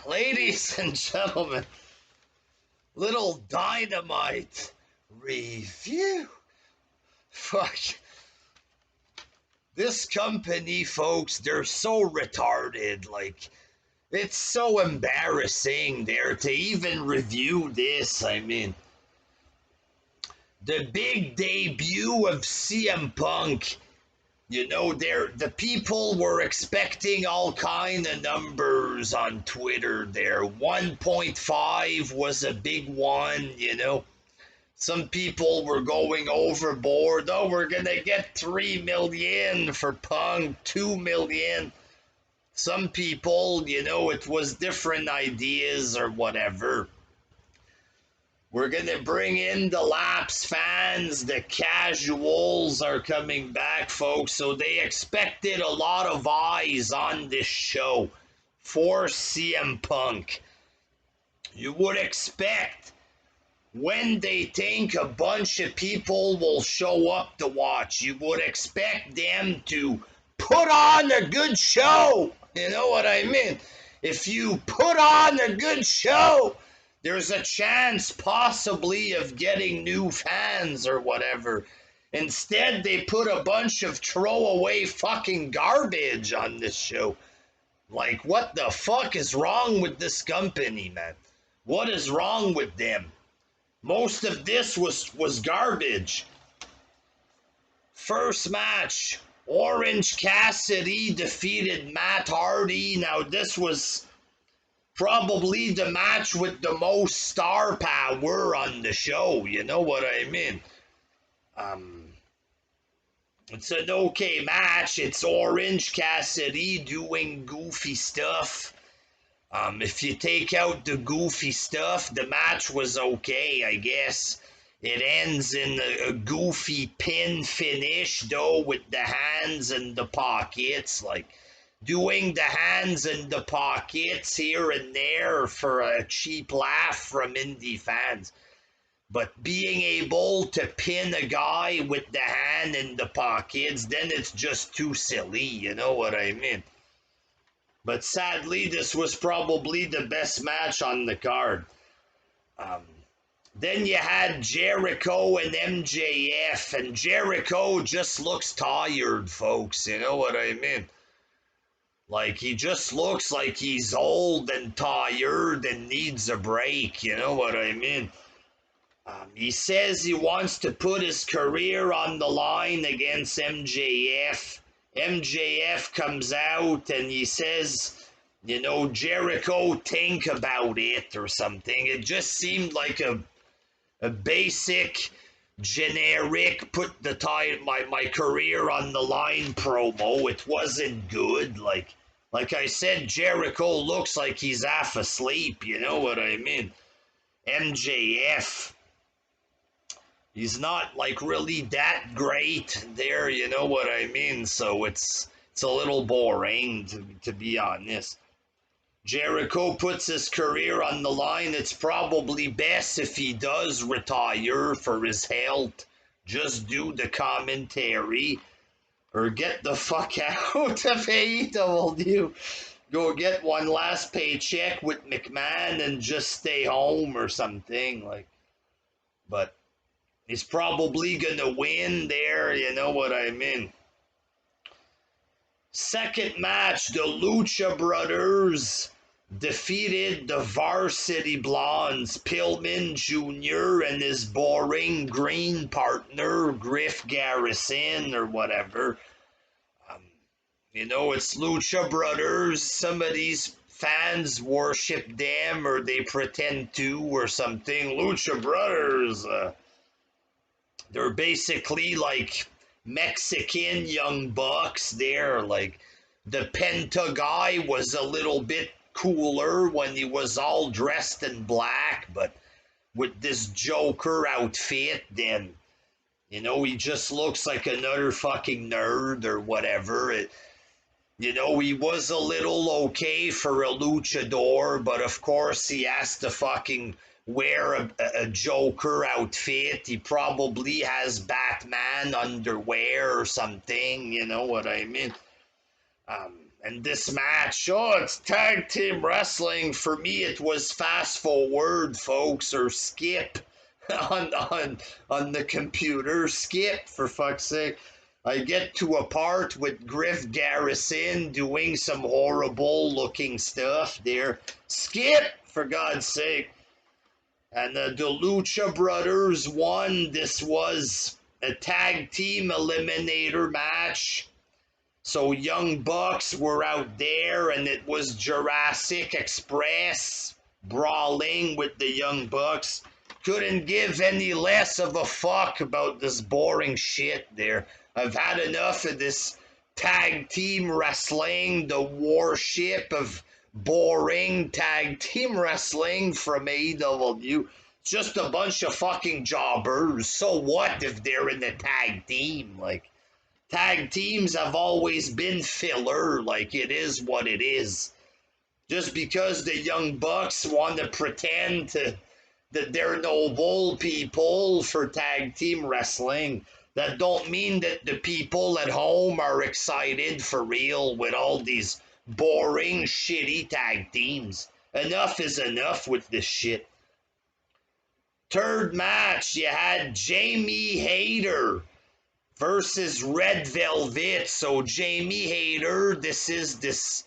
Ladies and gentlemen, little Dynamite review. Fuck. This company, folks, they're so retarded. Like, it's so embarrassing there to even review this. I mean, the big debut of CM Punk. You know, the people were expecting all kind of numbers on Twitter there. 1.5 was a big one, you know. Some people were going overboard. Oh, we're going to get 3 million for Punk, 2 million. Some people, you know, it was different ideas or whatever. We're going to bring in the lapsed fans. The casuals are coming back, folks. So they expected a lot of eyes on this show for CM Punk. You would expect when they think a bunch of people will show up to watch, you would expect them to put on a good show. You know what I mean? If you put on a good show, there's a chance possibly of getting new fans or whatever. Instead, they put a bunch of throwaway fucking garbage on this show. Like, what the fuck is wrong with this company, man? What is wrong with them? Most of this was garbage. First match, Orange Cassidy defeated Matt Hardy. Now, this was probably the match with the most star power on the show. You know what I mean? It's an okay match. It's Orange Cassidy doing goofy stuff. If you take out the goofy stuff, the match was okay, I guess. It ends in a goofy pin finish, though, with the hands in the pockets. Like, doing the hands in the pockets here and there for a cheap laugh from indie fans. But being able to pin a guy with the hand in the pockets, then it's just too silly, you know what I mean? But sadly, this was probably the best match on the card. Then you had Jericho and MJF, and Jericho just looks tired, folks. You know what I mean? Like, he just looks like he's old and tired and needs a break. You know what I mean? He says he wants to put his career on the line against MJF. MJF comes out and he says, you know, Jericho, think about it or something. It just seemed like a basic, generic, put the my career on the line promo. It wasn't good. Like I said, Jericho looks like he's half asleep. You know what I mean? MJF, he's not like really that great there, you know what I mean? So it's a little boring to be honest. Jericho puts his career on the line. It's probably best if he does retire for his health. Just do the commentary or get the fuck out of AEW. Go get one last paycheck with McMahon and just stay home or something. Like, but he's probably gonna win there, you know what I mean? Second match, the Lucha Brothers defeated the Varsity Blondes, Pillman Jr. and his boring green partner, Griff Garrison or whatever. You know, it's Lucha Brothers. Some of these fans worship them or they pretend to or something. Lucha Brothers, they're basically like Mexican young bucks there. Like, the Penta guy was a little bit cooler when he was all dressed in black, but with this Joker outfit, then, you know, he just looks like another fucking nerd or whatever. You know, he was a little okay for a luchador, but of course he has to fucking wear a Joker outfit. He probably has Batman underwear or something, you know what I mean? And this match, oh, it's tag team wrestling. For me, it was fast forward, folks, or skip on the computer. Skip, for fuck's sake. I get to a part with Griff Garrison doing some horrible looking stuff there. Skip, for God's sake. And the Lucha Brothers won. This was a tag team eliminator match. So Young Bucks were out there, and it was Jurassic Express brawling with the Young Bucks. Couldn't give any less of a fuck about this boring shit there. I've had enough of this tag team wrestling, the worship of boring tag team wrestling from AEW. It's just a bunch of fucking jobbers. So what if they're in the tag team? Like, tag teams have always been filler. Like, it is what it is. Just because the Young Bucks want to pretend that they're noble people for tag team wrestling, that don't mean that the people at home are excited for real with all these boring, shitty tag teams. Enough is enough with this shit. Third match, you had Jamie Hayter versus Red Velvet. So Jamie Hayter, this is this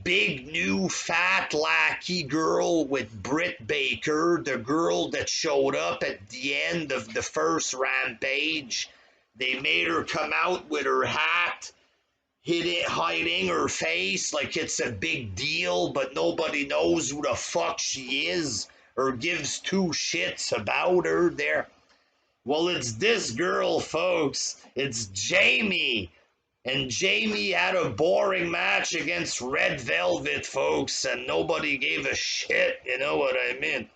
big new fat lackey girl with Britt Baker, the girl that showed up at the end of the first Rampage. They made her come out with her hat, hiding her face like it's a big deal, but nobody knows who the fuck she is or gives two shits about her there. Well, it's this girl, folks. It's Jamie. And Jamie had a boring match against Red Velvet, folks, and nobody gave a shit, you know what I mean?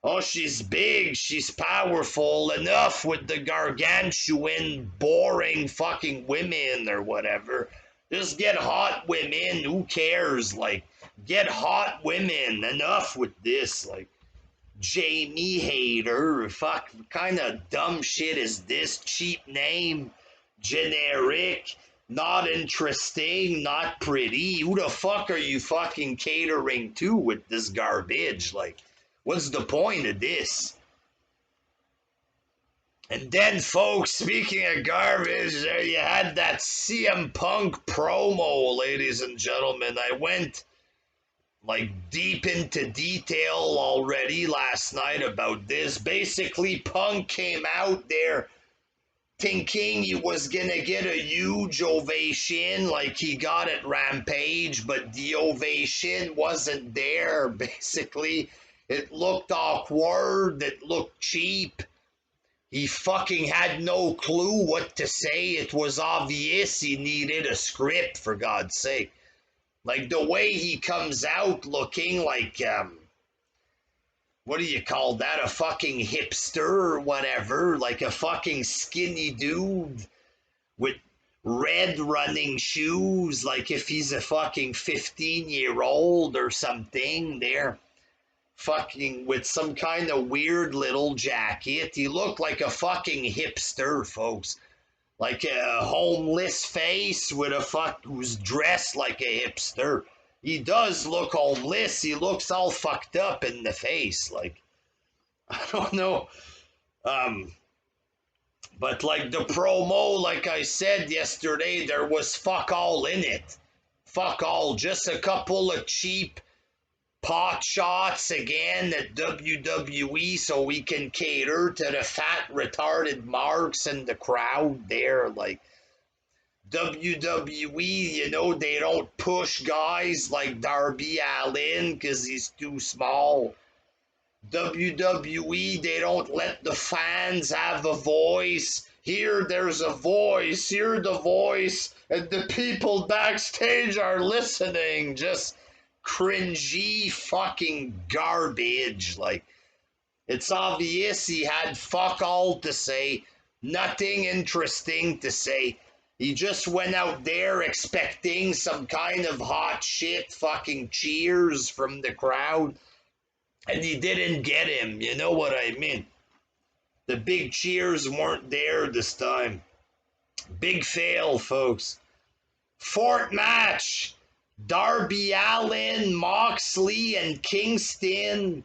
Oh, she's big, she's powerful, enough with the gargantuan, boring fucking women or whatever. Just get hot women, who cares? Like, get hot women, enough with this, like. Jamie Hayter, fuck, what kind of dumb shit is this? Cheap name, generic, not interesting, not pretty. Who the fuck are you fucking catering to with this garbage? Like, what's the point of this? And then, folks, speaking of garbage, there you had that CM Punk promo, ladies and gentlemen. I went like deep into detail already last night about this. Basically, Punk came out there thinking he was gonna get a huge ovation like he got at Rampage, but the ovation wasn't there. Basically, it looked awkward, it looked cheap. He fucking had no clue what to say. It was obvious he needed a script, for God's sake. Like, the way he comes out looking like, what do you call that? A fucking hipster or whatever. Like a fucking skinny dude with red running shoes. Like if he's a fucking 15-year-old or something there. Fucking with some kind of weird little jacket. He looked like a fucking hipster, folks. Like a homeless face with a fuck who's dressed like a hipster. He does look homeless. He looks all fucked up in the face. Like, I don't know. But like the promo, like I said yesterday, there was fuck all in it. Fuck all. Just a couple of cheap pot shots again at WWE so we can cater to the fat retarded marks in the crowd there. Like WWE, you know, they don't push guys like Darby Allin because he's too small. WWE, they don't let the fans have a voice. Here there's a voice, hear the voice, and the people backstage are listening. Just cringy fucking garbage. Like, it's obvious he had fuck all to say, nothing interesting to say. He just went out there expecting some kind of hot shit fucking cheers from the crowd, and he didn't get him, you know what I mean? The big cheers weren't there this time. Big fail, folks. Fourth match. Darby Allin, Moxley, and Kingston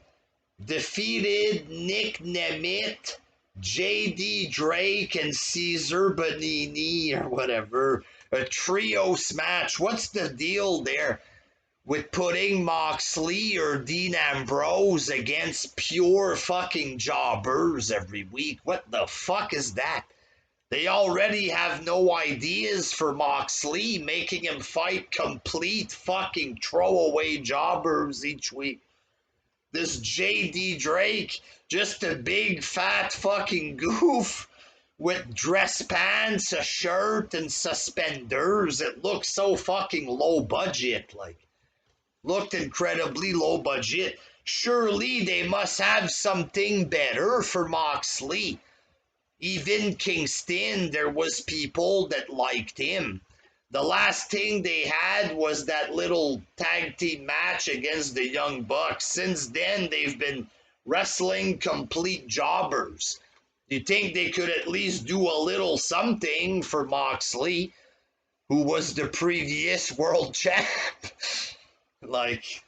defeated Nick Nemeth, JD Drake, and Caesar Bonini, or whatever. A trios match. What's the deal there with putting Moxley or Dean Ambrose against pure fucking jobbers every week? What the fuck is that? They already have no ideas for Moxley, making him fight complete fucking throwaway jobbers each week. This JD Drake, just a big fat fucking goof with dress pants, a shirt, and suspenders. It looks so fucking low budget, like, looked incredibly low budget. Surely they must have something better for Moxley. Even Kingston, there was people that liked him. The last thing they had was that little tag team match against the Young Bucks. Since then, they've been wrestling complete jobbers. You think they could at least do a little something for Moxley, who was the previous world champ? Like,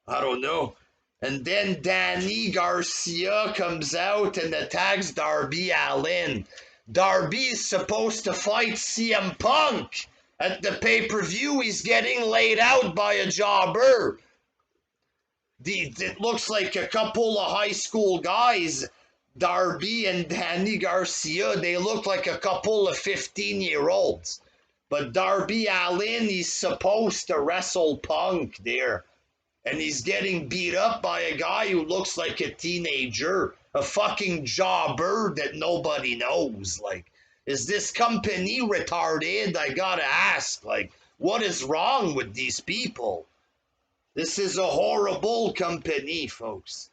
I don't know. And then Danny Garcia comes out and attacks Darby Allin. Darby is supposed to fight CM Punk. At the pay-per-view, he's getting laid out by a jobber. It looks like a couple of high school guys, Darby and Danny Garcia. They look like a couple of 15-year-olds. But Darby Allin, he's supposed to wrestle Punk there. And he's getting beat up by a guy who looks like a teenager, a fucking jobber that nobody knows. Like, is this company retarded? I gotta ask, like, what is wrong with these people? This is a horrible company, folks.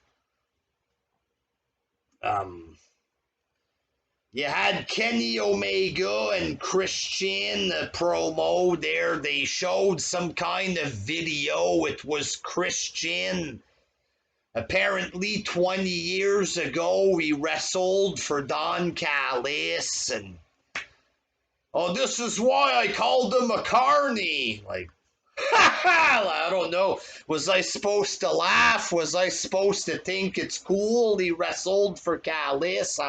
You had Kenny Omega and Christian, a promo there. They showed some kind of video. It was Christian. Apparently 20 years ago, he wrestled for Don Callis. And, oh, this is why I called him a carny. Like, I don't know. Was I supposed to laugh? Was I supposed to think it's cool he wrestled for Callis?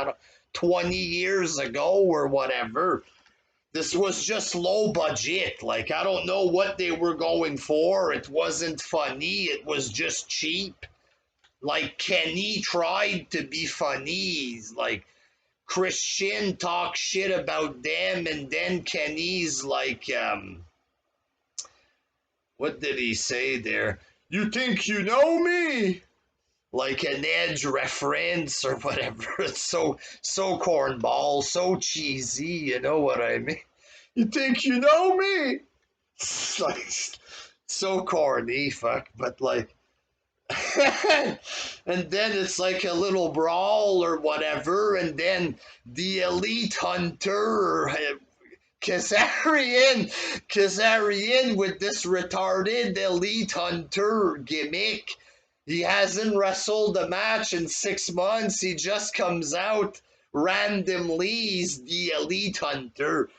20 years ago or whatever. This was just low budget. Like, I don't know what they were going for. It wasn't funny. It was just cheap. Like, Kenny tried to be funny. Like, Christian talked shit about them, and then Kenny's like, what did he say there? You think you know me? Like an Edge reference or whatever. It's so cornball, so cheesy, you know what I mean? You think you know me? It's like, so corny, fuck, but like, and then it's like a little brawl or whatever, and then the Elite Hunter, Kazarian with this retarded Elite Hunter gimmick. He hasn't wrestled a match in 6 months. He just comes out randomly. He's the Elite Hunter.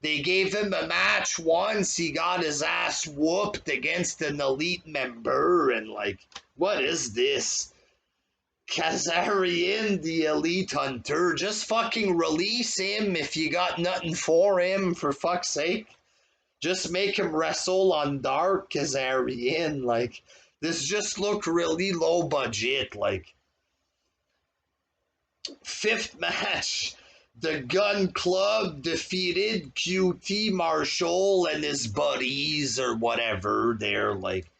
They gave him a match once. He got his ass whooped against an Elite member. And like, what is this? Kazarian, the Elite Hunter. Just fucking release him if you got nothing for him, for fuck's sake. Just make him wrestle on Dark, Kazarian. Like, this just looked really low budget. Like, fifth match, the Gun Club defeated QT Marshall and his buddies or whatever. They're like,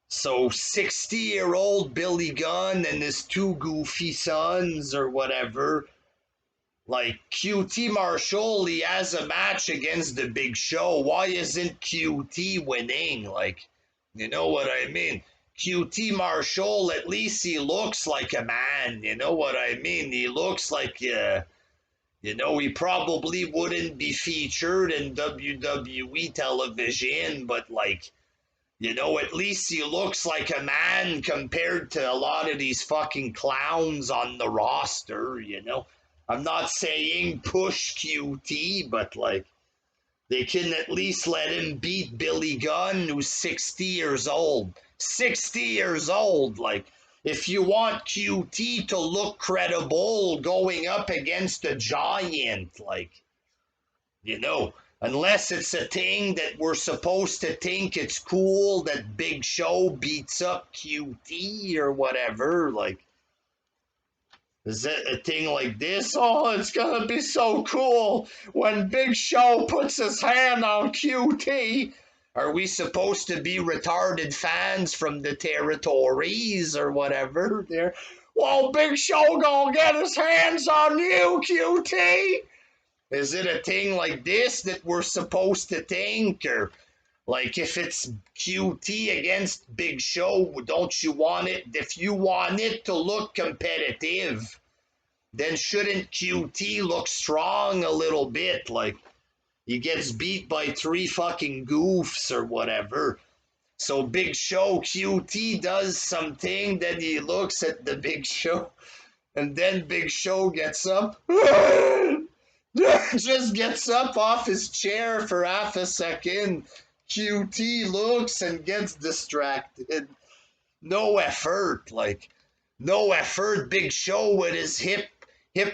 so 60-year-old Billy Gunn and his two goofy sons or whatever. Like, QT Marshall, he has a match against the Big Show. Why isn't QT winning? Like, you know what I mean? QT Marshall, at least he looks like a man. You know what I mean? He looks like, you know, he probably wouldn't be featured in WWE television, but like, you know, at least he looks like a man compared to a lot of these fucking clowns on the roster, you know? I'm not saying push QT, but like, They can at least let him beat Billy Gunn, who's 60 years old. 60 years old. Like, if you want QT to look credible going up against a giant, like, unless it's a thing that we're supposed to think it's cool that Big Show beats up QT or whatever, like, is it a thing like this? Oh, it's gonna be so cool when Big Show puts his hand on QT. Are we supposed to be retarded fans from the territories or whatever? There, well, Big Show gonna get his hands on you, QT. Is it a thing like this that we're supposed to think, or like if it's QT against Big Show, don't you want it? If you want it to look competitive, then shouldn't QT look strong a little bit? Like, he gets beat by 3 fucking goofs or whatever. So Big Show, QT does something, then he looks at the Big Show, and then Big Show gets up. Just gets up off his chair for half a second. QT looks and gets distracted. No effort, like, no effort. Big Show with his hip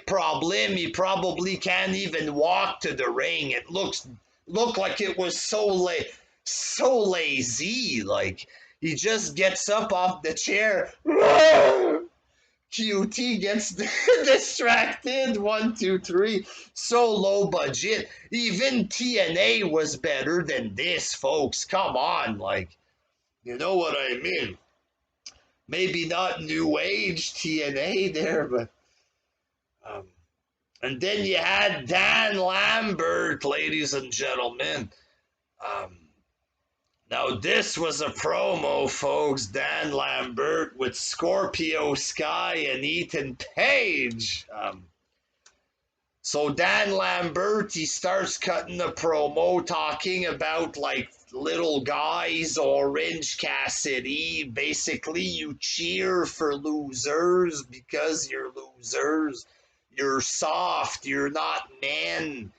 problem. He probably can't even walk to the ring. It looked like it was so lazy. Like, he just gets up off the chair. QT gets distracted. 1, 2, 3. So low budget. Even TNA was better than this, folks. Come on, like, you know what I mean? Maybe not new age TNA there, but and then you had Dan Lambert, ladies and gentlemen. Now this was a promo, folks. Dan Lambert with Scorpio Sky and Ethan Page. So Dan Lambert, he starts cutting the promo talking about like little guys, Orange Cassidy. Basically, you cheer for losers because you're losers. You're soft. You're not men.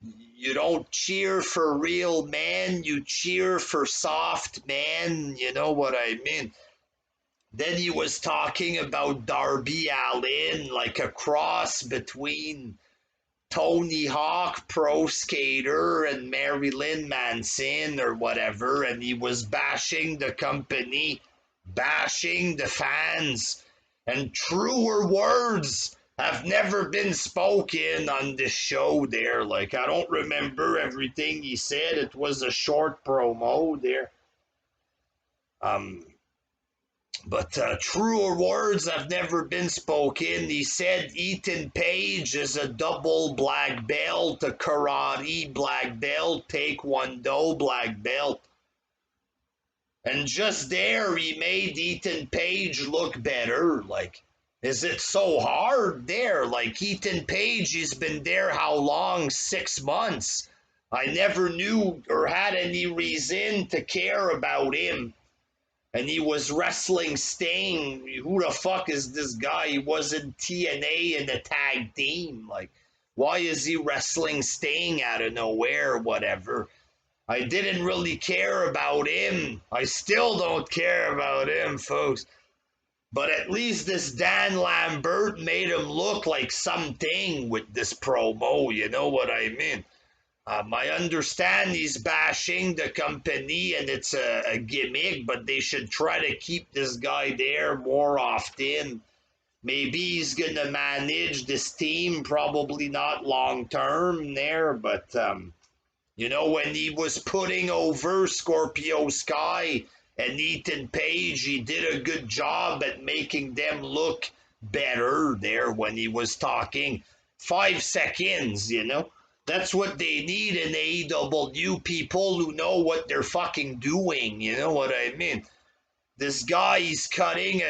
You don't cheer for real men. You cheer for soft men. You know what I mean? Then he was talking about Darby Allin, like a cross between Tony Hawk, pro skater, and Marilyn Manson or whatever, and he was bashing the company, bashing the fans, and truer words have never been spoken on this show there. Like, I don't remember everything he said. It was a short promo there. But truer words have never been spoken. He said Ethan Page is a double black belt, a karate black belt, taekwondo black belt. And just there, he made Ethan Page look better. Like, is it so hard there? Like, Ethan Page, he's been there how long? 6 months. I never knew or had any reason to care about him. And he was wrestling Sting. Who the fuck is this guy? He was in TNA in the tag team. Like, why is he wrestling Sting out of nowhere or whatever? I didn't really care about him. I still don't care about him, folks. But at least this Dan Lambert made him look like something with this promo, you know what I mean? I understand he's bashing the company and it's a gimmick, but they should try to keep this guy there more often. Maybe he's going to manage this team, probably not long term there, but, when he was putting over Scorpio Sky and Ethan Page, he did a good job at making them look better there when he was talking. 5 seconds, That's what they need in AEW, people who know what they're fucking doing, you know what I mean? This guy, he's cutting,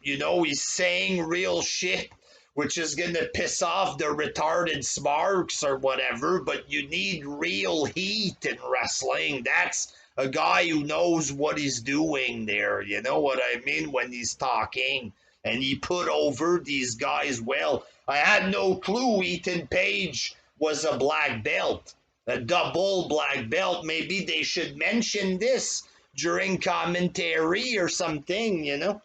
he's saying real shit, which is going to piss off the retarded smarks or whatever, but you need real heat in wrestling. That's a guy who knows what he's doing there, you know what I mean, when he's talking. And he put over these guys well. I had no clue Ethan Page was a black belt. a double black belt. Maybe they should mention this during commentary or something, you know?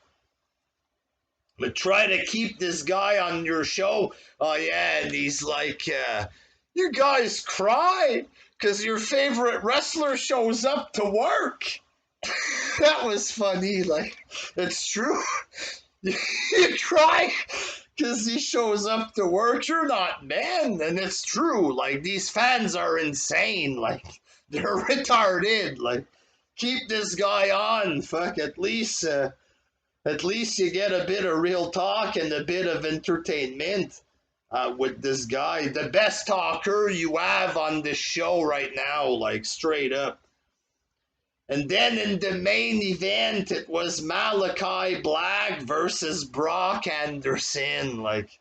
But try to keep this guy on your show. Oh, yeah, and he's like, you guys cry because your favorite wrestler shows up to work. That was funny. Like, it's true. You cry because he shows up to work. You're not, man. And it's true. Like, these fans are insane. Like, they're retarded. Like, keep this guy on. Fuck, at least you get a bit of real talk and a bit of entertainment with this guy. The best talker you have on this show right now, like, straight up. And then in the main event, it was Malachi Black versus Brock Anderson. Like,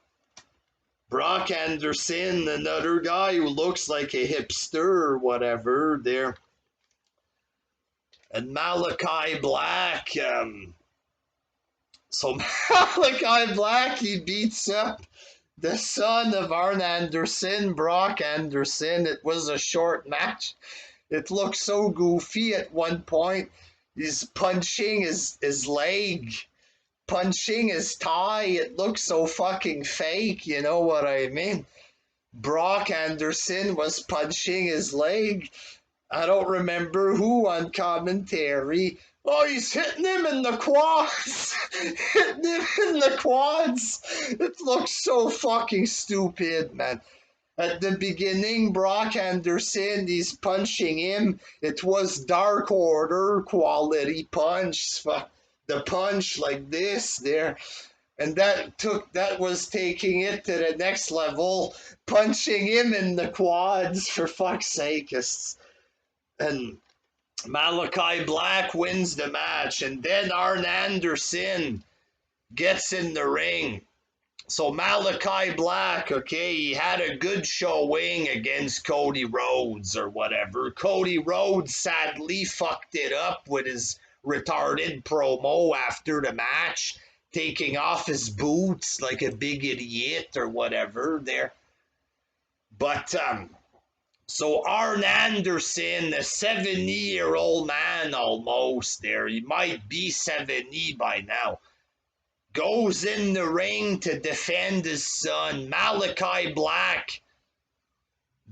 Brock Anderson, another guy who looks like a hipster or whatever there. And Malachi Black, so Malachi Black, he beats up the son of Arn Anderson, Brock Anderson. It was a short match. It looked so goofy at one point. He's punching his leg, punching his thigh. It looks so fucking fake, you know what I mean? Brock Anderson was punching his leg. I don't remember who on commentary. Oh, he's hitting him in the quads. Hitting him in the quads. It looks so fucking stupid, man. At the beginning, Brock Anderson, he's punching him. It was Dark Order quality punch. The punch like this there. And that was taking it to the next level, punching him in the quads, for fuck's sake. And Malachi Black wins the match. And then Arn Anderson gets in the ring. So Malachi Black, okay, he had a good showing against Cody Rhodes or whatever. Cody Rhodes sadly fucked it up with his retarded promo after the match, taking off his boots like a big idiot or whatever there. But, so Arn Anderson, a 70-year-old man almost there, he might be 70 by now, goes in the ring to defend his son. Malachi Black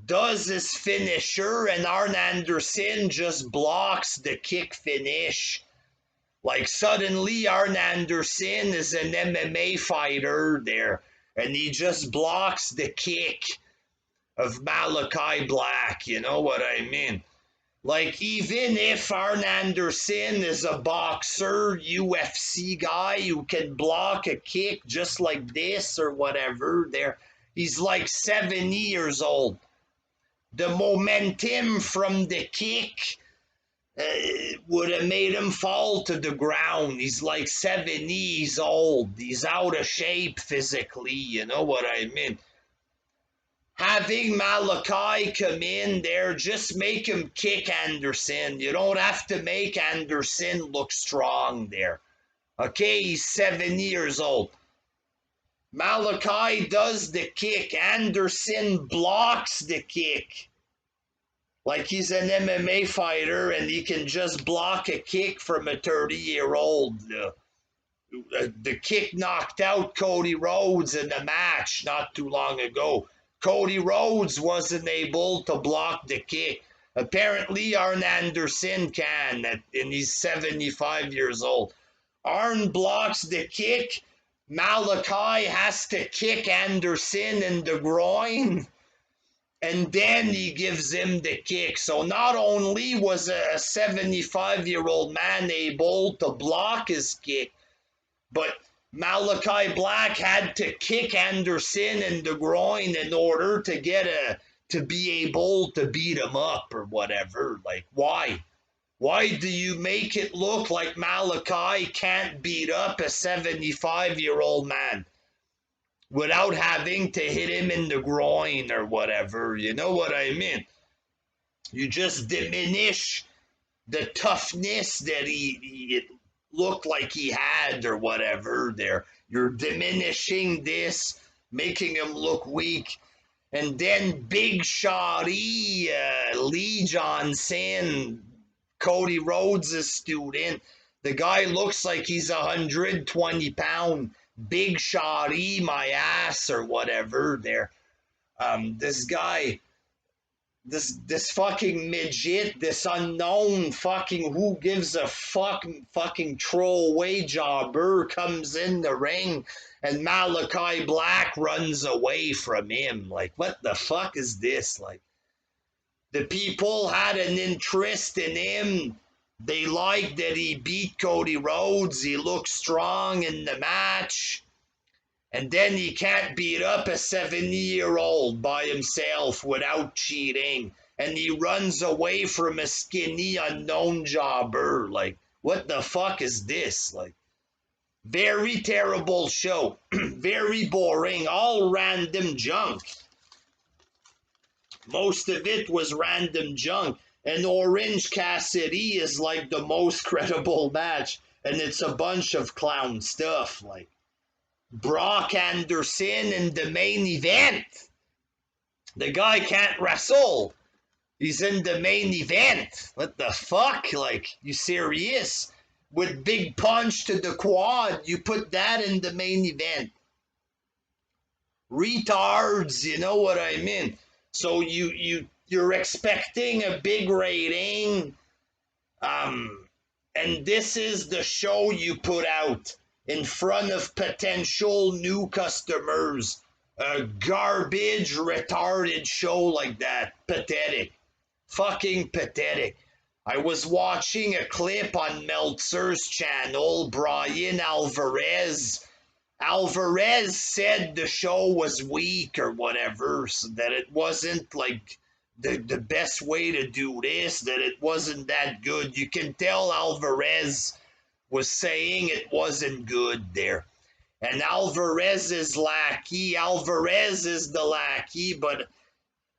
does his finisher, and Arn Anderson just blocks the kick finish. Like, suddenly Arn Anderson is an MMA fighter there, and he just blocks the kick of Malachi Black, you know what I mean? Like, even if Arn Anderson is a boxer, UFC guy who can block a kick just like this or whatever, there, he's like 70 years old. The momentum from the kick would have made him fall to the ground. He's like 70, he's old. He's out of shape physically, you know what I mean? Having Malachi come in there, just make him kick Anderson. You don't have to make Anderson look strong there. Okay, he's 70 years old. Malachi does the kick. Anderson blocks the kick. Like he's an MMA fighter and he can just block a kick from a 30-year-old. The kick knocked out Cody Rhodes in the match not too long ago. Cody Rhodes wasn't able to block the kick. Apparently, Arn Anderson can, and he's 75 years old. Arn blocks the kick. Malachi has to kick Anderson in the groin, and then he gives him the kick. So not only was a 75-year-old man able to block his kick, but Malachi Black had to kick Anderson in the groin in order to be able to beat him up or whatever. Like, why? Why do you make it look like Malachi can't beat up a 75-year-old man without having to hit him in the groin or whatever? You know what I mean? You just diminish the toughness that he looked like he had or whatever there. You're diminishing this, making him look weak. And then Big Shotty, Lee Johnson, Cody Rhodes' student. The guy looks like he's 120-pound. Big Shotty, my ass, or whatever. There, this guy, this fucking midget, this unknown fucking who gives a fucking throwaway jobber comes in the ring, and Malachi Black runs away from him. Like, what the fuck is this? Like, the people had an interest in him. They liked that he beat Cody Rhodes. He looked strong in the match. And then he can't beat up a 70-year-old by himself without cheating. And he runs away from a skinny, unknown jobber. Like, what the fuck is this? Like, very terrible show. Very boring. All random junk. Most of it was random junk. And Orange Cassidy is like the most credible match. And it's a bunch of clown stuff. Like, Brock Anderson in the main event. The guy can't wrestle. He's in the main event. What the fuck? Like, you serious? With big punch to the quad, you put that in the main event. Retards, you know what I mean? So you're expecting a big rating, and this is the show you put out in front of potential new customers. A garbage, retarded show like that. Pathetic. Fucking pathetic. I was watching a clip on Meltzer's channel, Brian Alvarez. Alvarez said the show was weak or whatever, so that it wasn't like the best way to do this, that it wasn't that good. You can tell Alvarez was saying it wasn't good there. And Alvarez is lackey. Alvarez is the lackey, but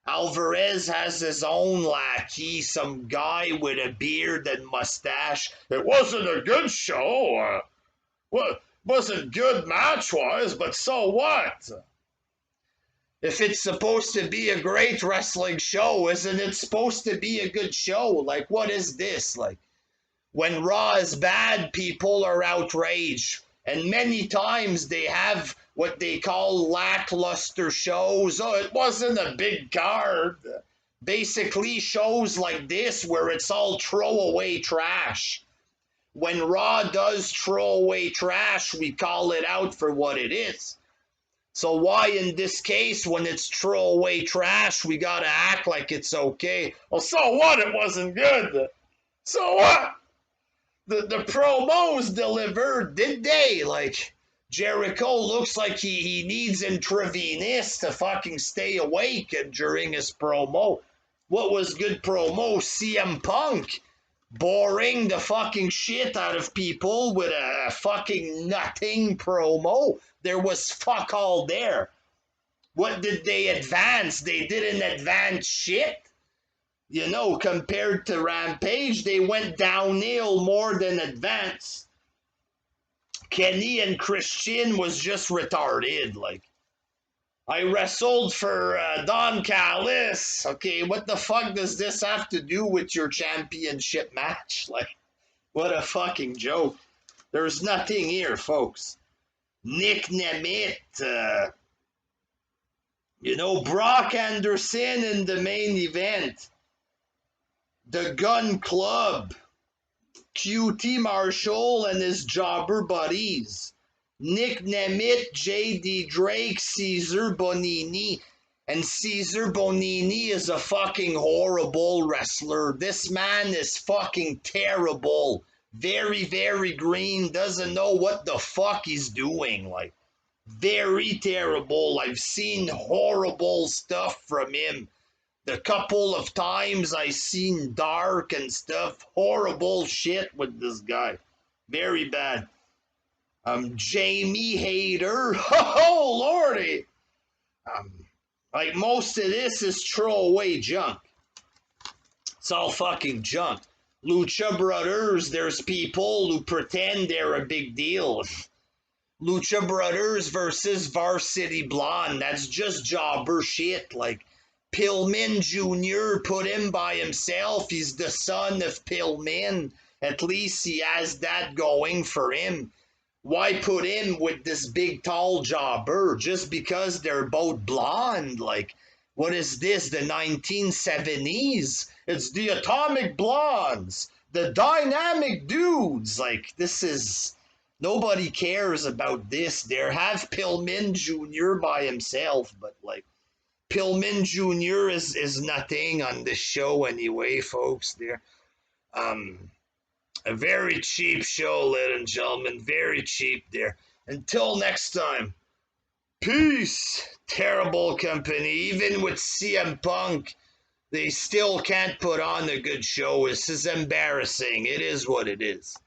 Alvarez has his own lackey, some guy with a beard and mustache. It wasn't a good show. Wasn't good match-wise, but so what? If it's supposed to be a great wrestling show, isn't it supposed to be a good show? Like, what is this? Like, when Raw is bad, people are outraged. And many times they have what they call lackluster shows. Oh, it wasn't a big card. Basically, shows like this where it's all throwaway trash. When Raw does throwaway trash, we call it out for what it is. So why in this case, when it's throwaway trash, we gotta act like it's okay? Well, so what? It wasn't good. So what? The promos delivered, did they? Like, Jericho looks like he needs intravenous to fucking stay awake during his promo. What was good promo? CM Punk boring the fucking shit out of people with a fucking nothing promo. There was fuck all there. What did they advance? They didn't advance shit. You know, compared to Rampage, they went downhill more than advance. Kenny and Christian was just retarded. Like, I wrestled for Don Callis. Okay, what the fuck does this have to do with your championship match? Like, what a fucking joke. There's nothing here, folks. Nick Nemeth, you know, Brock Anderson in the main event. The Gun Club, QT Marshall and his jobber buddies, Nick Nemeth, JD Drake, Caesar Bonini, and Caesar Bonini is a fucking horrible wrestler. This man is fucking terrible. Very, very green, doesn't know what the fuck he's doing. Like, very terrible. I've seen horrible stuff from him. The couple of times I seen Dark and stuff, horrible shit with this guy. Very bad. Jamie Hayter, oh lordy. Like, most of this is throwaway junk. It's all fucking junk. Lucha Brothers, there's people who pretend they're a big deal. Lucha Brothers versus Varsity Blonde. That's just jobber shit. Like, Pillman Jr., put him by himself. He's the son of Pillman. At least he has that going for him. Why put him with this big tall jobber just because they're both blonde? Like, what is this, the 1970s? It's the Atomic Blondes, the Dynamic Dudes. Like, this is, nobody cares about this. There, have Pillman Jr. by himself, but like, Pillman Jr. is nothing on this show anyway, folks. There, a very cheap show, ladies and gentlemen. Very cheap there. Until next time, peace. Terrible company. Even with CM Punk, they still can't put on a good show. This is embarrassing. It is what it is.